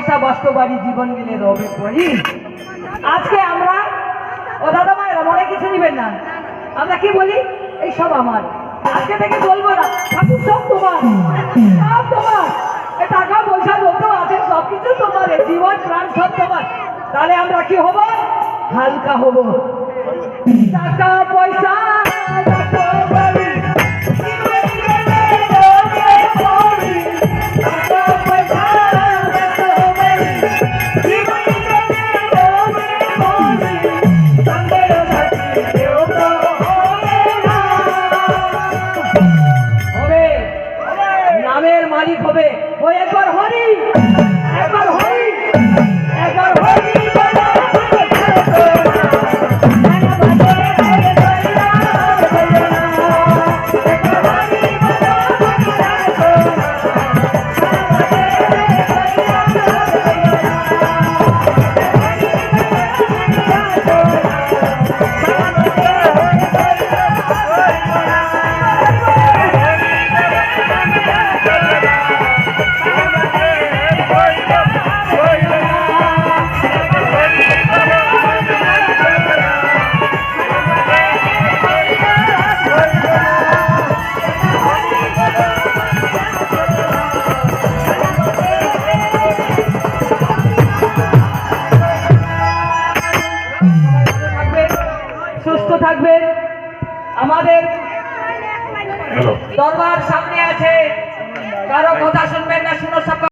পয়সা বাস্তবাড়ি জীবন গেলে রবে পড়ি। আজকে আমরা ও দাদা মায়েরা মনে কিছু নিবেন না, আমরা কি বলি এই সব আমার, আজকে থেকে বলবো না ঠাকুর সব তোমার, সব তোমার, এ টাকা পয়সা যত আছে সবকিছু তোমার, জীবন প্রাণ সব তোমার। তাহলে আমরা কি হব? হালকা হব। টাকা পয়সা নামের মালিক হবে। ওই একবার হরি, একবার হরি, একবার হরি। সুস্থ থাকবেন। আমাদের দরবার সামনে আছে, কারো কথা